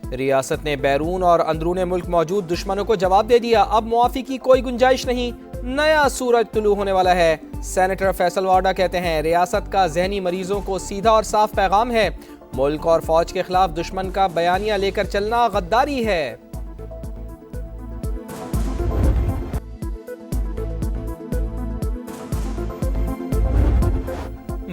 रियासत ने बैरून और अंदरून मुल्क मौजूद दुश्मनों को जवाब दे दिया, अब मुआफ़ी की कोई गुंजाइश नहीं, नया सूरज तुलू होने वाला है। सेनेटर फैसल वाडा कहते हैं रियासत का जहनी मरीजों को सीधा और साफ पैगाम है, मुल्क और फौज के खिलाफ दुश्मन का बयानिया लेकर चलना गद्दारी है।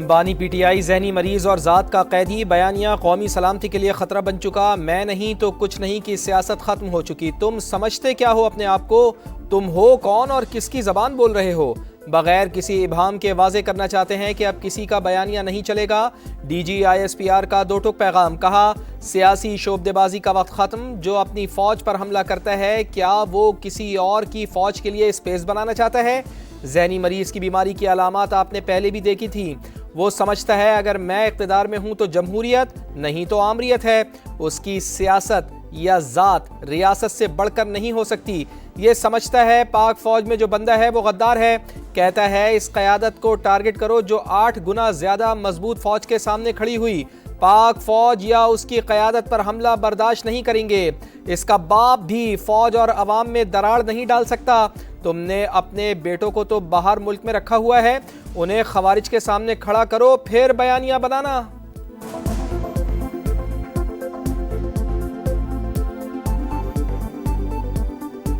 बानी पीटीआई जहनी मरीज और ज़ात का कैदी, बयानिया कौमी सलामती के लिए ख़तरा बन चुका, मैं नहीं तो कुछ नहीं की सियासत ख़त्म हो चुकी, तुम समझते क्या हो अपने आप को, तुम हो कौन और किसकी ज़बान बोल रहे हो। बगैर किसी इबाहम के वाजे करना चाहते हैं कि अब किसी का बयानिया नहीं चलेगा। DGISPR का दो टुक पैगाम, कहा सियासी शोबदेबाजी का वक्त ख़त्म, जो अपनी फ़ौज पर हमला करता है क्या वो किसी और की फ़ौज के लिए स्पेस बनाना चाहता है। जहनी मरीज की बीमारी की अलामत आपने पहले भी देखी थी, वो समझता है अगर मैं इक़्तिदार में हूं तो जमहूरियत नहीं तो आमरियत है, उसकी सियासत या ज़ात रियासत से बढ़कर नहीं हो सकती। ये समझता है पाक फ़ौज में जो बंदा है वो गद्दार है, कहता है इस क़यादत को टारगेट करो जो 8 गुना ज़्यादा मजबूत फ़ौज के सामने खड़ी हुई, पाक फ़ौज या उसकी क़यादत पर हमला बर्दाश्त नहीं करेंगे। इसका बाप भी फ़ौज और अवाम में दरार नहीं डाल सकता। तुमने अपने बेटों को तो बाहर मुल्क में रखा हुआ है, उन्हें खवारिज के सामने खड़ा करो फिर बयानिया बनाना।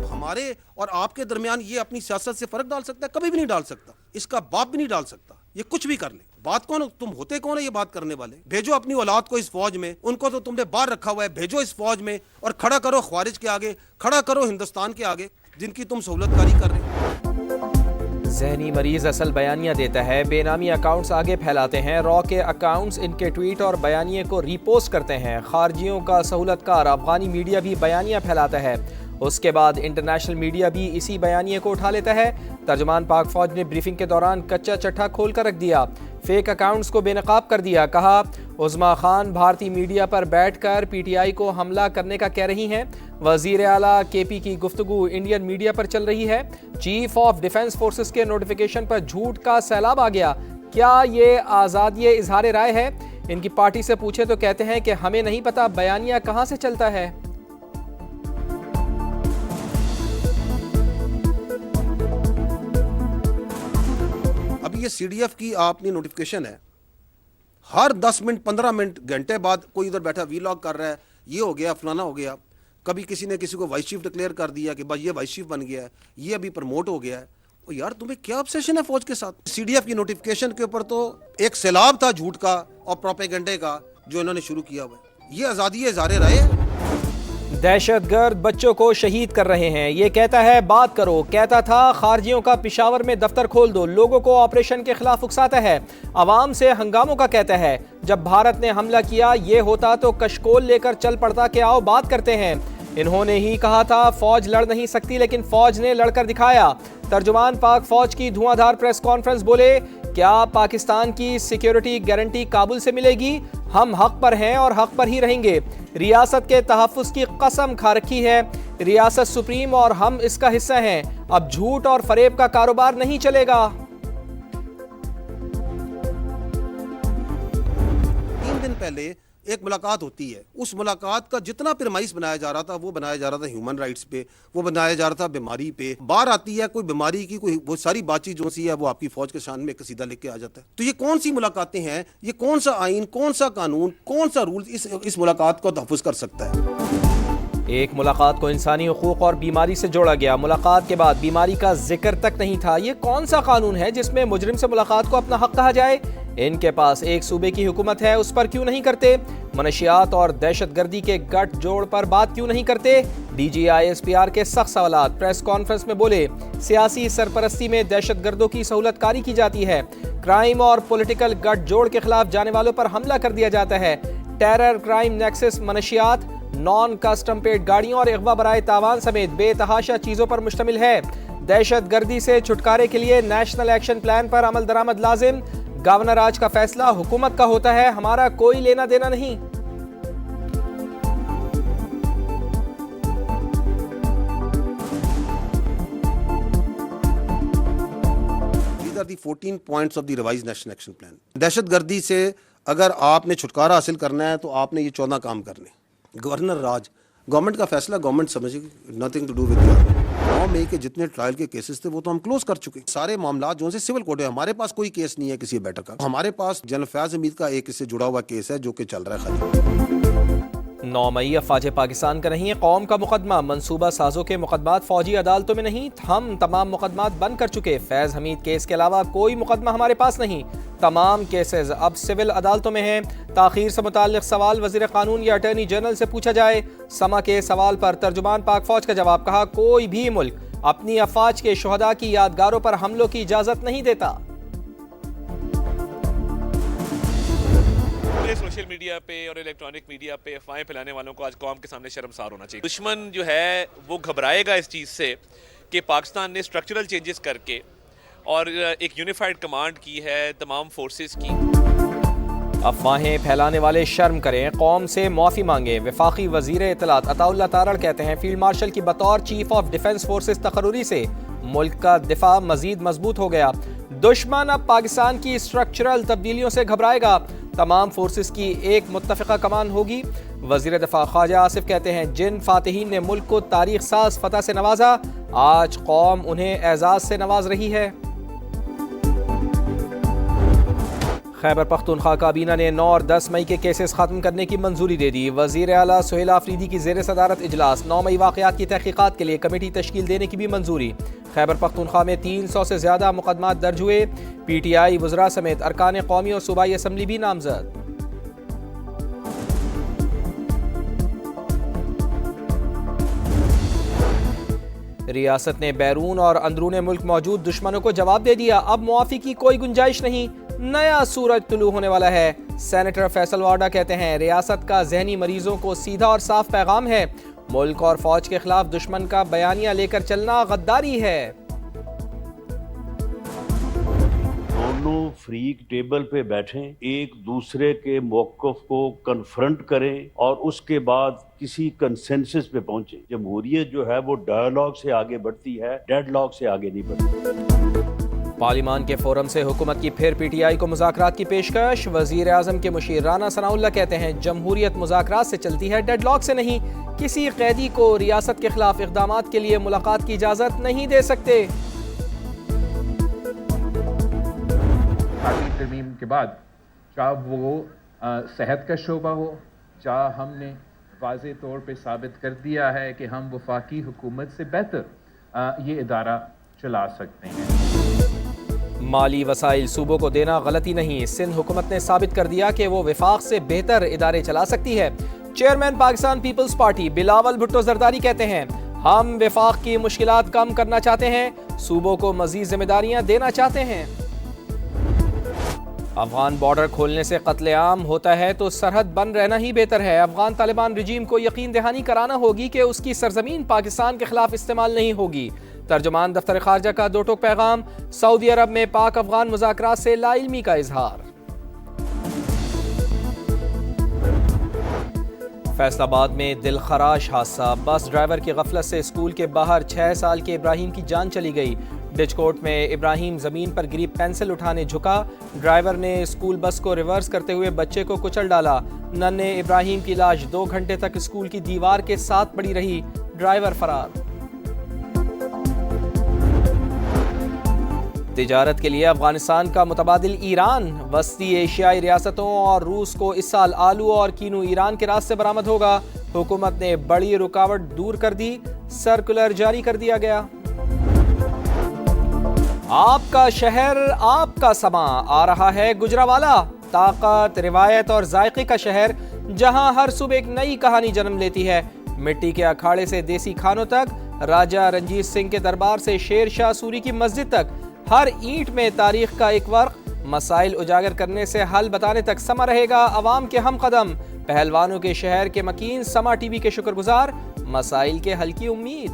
हमारे और आपके दरमियान ये अपनी सियासत से फर्क डाल सकता है? कभी भी नहीं डाल सकता, इसका बाप भी नहीं डाल सकता। ये कुछ भी कर ले, बात कौन, तुम होते कौन है ये बात करने वाले? भेजो अपनी औलाद को इस फौज में, उनको तो तुमने बाहर रखा हुआ है, भेजो इस फौज में और खड़ा करो ख्वारिज के आगे, खड़ा करो हिंदुस्तान के आगे जिनकी तुम सहूलतकारी कर रहे हो। जहनी मरीज असल बयानिया देता है, बेनामी अकाउंट्स आगे फैलाते हैं, रॉ के अकाउंट्स इनके ट्वीट और बयानिए को रीपोस्ट करते हैं, खारजियों का सहूलतकार अफगानी मीडिया भी बयानिया फैलाता है, उसके बाद इंटरनेशनल मीडिया भी इसी बयानिए को उठा लेता है। तर्जुमान पाक फौज ने ब्रीफिंग के दौरान कच्चा चट्टा खोल कर रख दिया, फेक अकाउंट्स को बेनकाब कर दिया, कहा उज़्मा खान भारतीय मीडिया पर बैठकर PTI को हमला करने का कह रही हैं, वज़ीर आला KP की गुफ्तगू इंडियन मीडिया पर चल रही है, चीफ ऑफ डिफेंस फोर्सेस के नोटिफिकेशन पर झूठ का सैलाब आ गया, क्या ये आज़ादी इजहार राय है? इनकी पार्टी से पूछे तो कहते हैं कि हमें नहीं पता बयानिया कहाँ से चलता है। अभी ये CDF की आपने नोटिफिकेशन है, हर 10 मिनट 15 मिनट घंटे बाद कोई इधर बैठा वीलॉग कर रहा है, ये हो गया फलाना हो गया, कभी किसी ने किसी को वाइस चीफ डिक्लेयर कर दिया कि भाई ये वाइस चीफ बन गया है, ये अभी प्रमोट हो गया है। तो यार तुम्हें क्या ऑब्सेशन है फौज के साथ? CDF की नोटिफिकेशन के ऊपर तो एक सैलाब था झूठ का और प्रोपेगेंडे का जो इन्होंने शुरू किया हुआ है। ये आज़ादी इज़हार राय है। दहशतगर्द बच्चों को शहीद कर रहे हैं, ये कहता है बात करो, कहता था खारजियों का पिशावर में दफ्तर खोल दो, लोगों को ऑपरेशन के खिलाफ उकसाता है, अवाम से हंगामों का कहता है, जब भारत ने हमला किया ये होता तो कशकोल लेकर चल पड़ता कि आओ बात करते हैं। इन्होंने ही कहा था फौज लड़ नहीं सकती लेकिन फौज ने लड़कर दिखाया। तर्जुमान पाक फौज की धुआंधार प्रेस कॉन्फ्रेंस, बोले क्या पाकिस्तान की सिक्योरिटी गारंटी काबुल से मिलेगी? हम हक पर हैं और हक पर ही रहेंगे, रियासत के तहफ़्फ़ुज़ की कसम खा रखी है, रियासत सुप्रीम और हम इसका हिस्सा हैं, अब झूठ और फरेब का कारोबार नहीं चलेगा। 3 दिन पहले एक मुलाकात होती है, उस मुलाकात का जितना पिरमाइस बनाया जा रहा था वो बनाया जा रहा था ह्यूमन राइट्स पे, वो बनाया जा रहा था बीमारी पे। बाहर आती है कोई बीमारी की कोई वो सारी बातचीत जो सी है वो आपकी फौज के शान में कसीदा लेके आ जाता है। तो ये कौन सी मुलाकातें हैं? ये कौन सा आइन, कौन सा कानून, कौन सा रूल इस मुलाकात को तहफ़्फ़ुज़ कर सकता है? एक मुलाकात को इंसानी हुकूक और बीमारी से जोड़ा गया, मुलाकात के बाद बीमारी का जिक्र तक नहीं था। ये कौन सा कानून है जिसमें मुजरिम से मुलाकात को अपना हक कहा जाए? इनके पास एक सूबे की हुकूमत है, उस पर क्यों नहीं करते? मनशियात और दहशतगर्दी के गठ जोड़ पर बात क्यों नहीं करते? DGISPR के सख्त सवालात, प्रेस कॉन्फ्रेंस में बोले सियासी सरपरस्ती में दहशतगर्दों की सहूलतकारी की जाती है, क्राइम और पॉलिटिकल गठ जोड़ के खिलाफ जाने वालों पर हमला कर दिया जाता है, टेरर, क्राइम, नेक्सस, मनशियात, नॉन कस्टम पेड गाड़ियों और अगवा बराए तावान समेत बेतहाशा चीज़ों पर मुश्तमिल है। दहशतगर्दी से छुटकारे के लिए नेशनल एक्शन प्लान पर अमल दरामद लाजिम, गवर्नर आज का फैसला हुकूमत का होता है, हमारा कोई लेना देना नहीं। These are the 14 points of the revised national action plan. दहशतगर्दी से अगर आपने छुटकारा हासिल करना है तो आपने ये 14 काम करने। गवर्नर राज, गवर्नमेंट का फैसला, गवर्नमेंट समझेगी, nothing to do with the 9 मई के जितने ट्रायल के केसेस थे वो तो हम क्लोज कर चुके। सारे मामला जो से सिविल कोर्ट है, हमारे पास कोई केस नहीं है किसी बेटर का। हमारे पास जनरल फैज हमीद का एक इससे जुड़ा हुआ केस है जो कि चल रहा है खाली। 9 मई अफवाज पाकिस्तान का नहीं है, कौम का मुकदमा। मंसूबा साजों के मुकदमात फौजी अदालतों में नहीं, हम तमाम मुकदमात बंद कर चुके। फैज हमीद केस के अलावा कोई मुकदमा हमारे पास नहीं, तमाम केसेस अब सिविल अदालतों में हैं। ताखीर से मुताल्लिक सवाल वजीर कानून या अटॉर्नी जनरल से पूछा जाए। समा के सवाल पर तर्जुमान पाक फौज का जवाब, कहा कोई भी मुल्क अपनी अफवाज के शुहदा की यादगारों पर हमलों की इजाजत नहीं देता। सोशल मीडिया पे और इलेक्ट्रॉनिक मीडिया पे अफवाहें फैलाने वालों को आज कौम के सामने शर्मसार होना चाहिए। दुश्मन जो है वो घबराएगा इस चीज़ से कि पाकिस्तान ने स्ट्रक्चरल चेंजेस करके और एक यूनिफाइड कमांड की है तमाम फोर्सेस की। अफवाहें फैलाने वाले शर्म करें, कौम से माफ़ी मांगे। वफाकी वजीर इत्तलात अताउल्लाह तारड़ कहते हैं फील्ड मार्शल की बतौर चीफ ऑफ डिफेंस फोर्सेस तकर्रुरी से मुल्क का दिफा मजीद मजबूत हो गया। दुश्मन अब पाकिस्तान की स्ट्रक्चरल तब्दीलियों से घबराएगा। तमाम फोर्सेस की एक मुत्तफ़िका कमान होगी। वज़ीर दफ़ा ख्वाजा आसिफ कहते हैं जिन फातिहीन ने मुल्क को तारीख साज फतह से नवाजा, आज कौम उन्हें एजाज़ से नवाज रही है। खैबर पख्तूनख्वा काबीना ने 9 और 10 मई के केसेस ख़त्म करने की मंजूरी दे दी। वज़ीर आला सुहेल आफरीदी की ज़ेर सदारत इजलास, 9 मई वाक़यात की तहक़ीक़ात के लिए कमेटी तश्कील देने की भी मंजूरी। खैबर पख्तूनख्वा में 300 से ज़्यादा मुकदमात दर्ज हुए। PTI वज़रा समेत अरकान कौमी और सूबाई असम्बली भी नामज़द। रियासत ने बैरून और अंदरून मुल्क मौजूद दुश्मनों को जवाब दे दिया, अब मुआफ़ी की कोई गुंजाइश नहीं, नया सूरज तुलू होने वाला है। सेनेटर फैसल वाडा कहते हैं रियासत का जहनी मरीजों को सीधा और साफ पैगाम है, मुल्क और फौज के खिलाफ दुश्मन का बयानिया लेकर चलना गद्दारी है। दोनों फ्रीक टेबल पे बैठें, एक दूसरे के मौक़िफ़ को कन्फ्रंट करें और उसके बाद किसी कंसेंसस पे पहुंचे। जमहूरियत जो है वो डायलॉग से आगे बढ़ती है, डेडलॉग से आगे नहीं बढ़ती। पार्लिमान के फोरम से हुकूमत की फिर PTI को मुज़ाकरात की पेशकश। वज़ीर आज़म के मुशीर राना सनाउल्लाह कहते हैं जमहूरियत मुज़ाकरात से चलती है, डेडलॉक से नहीं। किसी कैदी को रियासत के खिलाफ इक़दामात के लिए मुलाकात की इजाज़त नहीं दे सकते। तरमीम के बाद चाहे वो सेहत का शोबा हो, चाहे हमने वाज़े तौर पे साबित कर दिया है कि हम वफाकी हुकूमत से बेहतर ये इदारा चला सकते हैं। माली वसाइल सूबों को देना गलती नहीं, सिंध हुकूमत ने साबित कर दिया कि वो विफाक से बेहतर इदारे चला सकती है। Chairman Pakistan peoples party Bilawal Bhutto Zardari कहते हैं हम विफाक की मुश्किलात कम करना चाहते हैं, सूबों को मजीद जिम्मेदारियां देना चाहते हैं। अफगान बॉर्डर खोलने से कत्लेआम होता है तो सरहद बंद रहना ही बेहतर है। अफगान तालिबान रजीम को यकीन दहानी कराना होगी कि उसकी सरजमीन पाकिस्तान के खिलाफ इस्तेमाल नहीं होगी। तर्जुमान दफ्तर खारजा का दो टोक पैगाम, सऊदी अरब में पाक अफगान मुज़ाकरात से लाइल्मी का इजहार। फैसलाबाद में दिलखराश हादसा, बस ड्राइवर की गफलत से स्कूल के बाहर 6 साल के इब्राहिम की जान चली गई। डिचकोट में इब्राहिम जमीन पर गिरी पेंसिल उठाने झुका, ड्राइवर ने स्कूल बस को रिवर्स करते हुए बच्चे को कुचल डाला। नन्हे इब्राहिम की लाश 2 घंटे तक स्कूल की दीवार के साथ पड़ी रही, ड्राइवर फरार। तिजारत के लिए अफगानिस्तान का मुतबादिल ईरान, वस्ती एशियाई रियासतों और रूस को इस साल आलू और कीनू ईरान के रास्ते बरामद होगा। हुकूमत ने बड़ी रुकावट दूर कर दी, सर्कुलर जारी कर दिया गया। आपका शहर आपका समा, आ रहा है गुजरावाला, ताकत रिवायत और जायके का शहर जहां हर सुबह एक नई कहानी जन्म लेती है। मिट्टी के अखाड़े से देसी खानों तक, राजा रंजीत सिंह के दरबार से शेर शाह सूरी की मस्जिद तक, हर ईंट में तारीख का एक वर्क। मसाइल उजागर करने से हल बताने तक समा रहेगा अवाम के हम कदम। पहलवानों के शहर के मकीन, समा टीवी के शुक्रगुजार, मसाइल के हल की उम्मीद।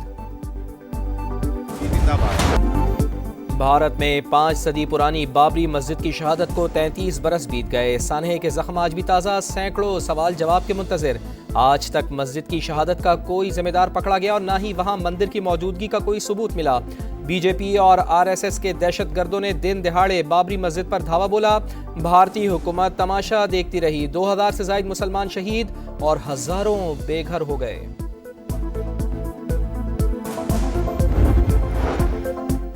भारत में 5 सदी पुरानी बाबरी मस्जिद की शहादत को 33 बरस बीत गए। सानहे के जख्म आज भी ताज़ा, सैकड़ों सवाल जवाब के मुंतज़िर। आज तक मस्जिद की शहादत का कोई जिम्मेदार पकड़ा गया और ना ही वहाँ मंदिर की मौजूदगी का कोई सबूत मिला। बीजेपी और RSS के दहशतगर्दों ने दिन दिहाड़े बाबरी मस्जिद पर धावा बोला। भारतीय हुकूमत तमाशा देखती रही, 2000 से ज़ायद मुसलमान शहीद, और हजारों बेघर हो गए।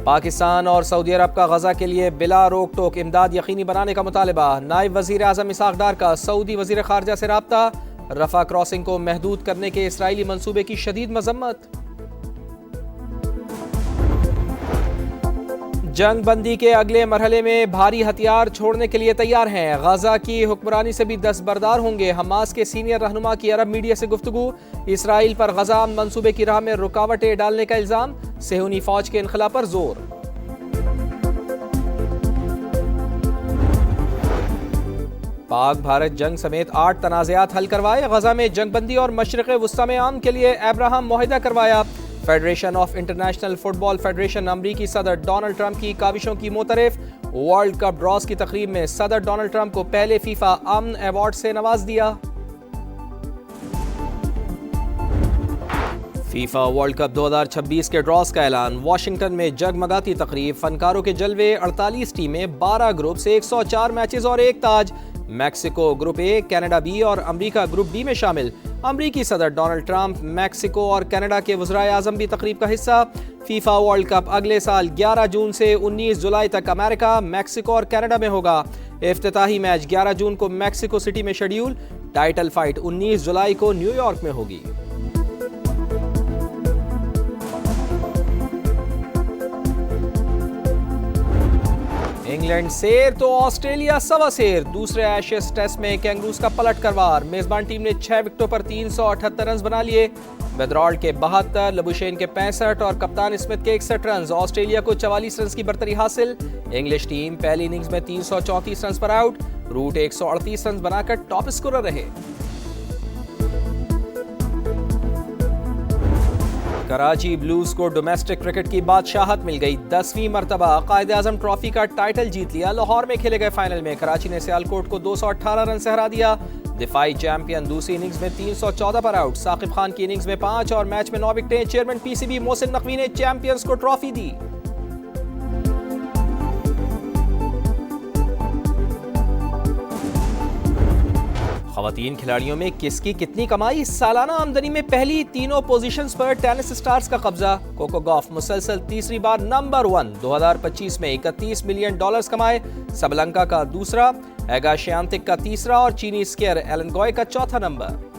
पाकिस्तान और सऊदी अरब का गजा के लिए बिला रोक टोक इमदाद यकीनी बनाने का मुतालबा। नायब वजीर आजम इसहाक डार का सऊदी वजीर खारजा से राब्ता। रफा क्रॉसिंग को महदूद करने के इसराइली मंसूबे की शदीद मजम्मत। जंग बंदी के अगले मरहले में भारी हथियार छोड़ने के लिए तैयार हैं। गजा की हुक्मरानी से भी दस्तबरदार होंगे। हमास के सीनियर रहनुमा की अरब मीडिया से गुफ्तगू। इसराइल पर गजा मंसूबे की राह में रुकावटें डालने का इल्जाम। सेहूनी फौज के इनखला पर जोर। पाक भारत जंग समेत 8 तनाज़ात हल करवाए। गजा में जंगबंदी और मशरिक़ वुस्ता में आम के लिए अब्राहम मुआहिदा करवाया। Federation of international football federation अमरीकी सदर डोनाल्ड ट्रंप की काविशों की मोतरफ। वर्ल्ड कप ड्रॉज की तकरीब में सदर डोनाल्ड ट्रंप को पहले फीफा अमन अवार्ड से नवाज दिया। फीफा वर्ल्ड कप 2026 के ड्रॉज का ऐलान। वाशिंगटन में जगमगाती तकरीब, फनकारों के जलवे, 48 टीमें, 12 ग्रुप से 104 मैचेस और एक ताज। Mexico group A, Canada B और अमेरिका ग्रुप डी में शामिल। अमरीकी सदर डोनाल्ड ट्रंप, मैक्सिको और कनाडा के वज़राए आज़म भी तकरीब का हिस्सा। फीफा वर्ल्ड कप अगले साल 11 जून से 19 जुलाई तक अमेरिका, मैक्सिको और कनाडा में होगा। इफ्तिताही मैच 11 जून को मैक्सिको सिटी में शेड्यूल। टाइटल फाइट 19 जुलाई को न्यूयॉर्क में होगी। इंग्लैंड शेर तो ऑस्ट्रेलिया सवा शेर। दूसरे एशेज टेस्ट में कैंगरूज का पलट करवार। मेजबान टीम ने 6 विकेटों पर 378 रन बना लिए। वेदरॉल्ड के 72, लबुशेन के 65 और कप्तान स्मिथ के 61 रन। ऑस्ट्रेलिया को 44 रन की बरतरी हासिल। इंग्लिश टीम पहली इनिंग्स में 334 रन पर आउट। रूट 138 रन बनाकर टॉप स्कोरर रहे। कराची ब्लूज को डोमेस्टिक क्रिकेट की बादशाहत मिल गई। 10वीं मरतबा कायद-ए-आज़म ट्रॉफी का टाइटल जीत लिया। लाहौर में खेले गए फाइनल में कराची ने सियालकोट को 218 रन से हरा दिया। दिफाई चैंपियन दूसरी इनिंग्स में 314 पर आउट। साकिब खान की इनिंग्स में 5 और मैच में 9 विकेटें। चेयरमैन पीसीबी मोहसिन नकवी ने चैंपियंस को ट्रॉफी दी। ख़वातीन खिलाड़ियों में किसकी कितनी कमाई। सालाना आमदनी में पहली तीनों पोजीशंस पर टेनिस स्टार्स का कब्जा। कोको गॉफ मुसलसल तीसरी बार नंबर 1। 2025 में $31 मिलियन कमाए। सबलंका का दूसरा, एगा श्यांतिक का तीसरा और चीनी स्कीयर एलन गॉय का चौथा नंबर।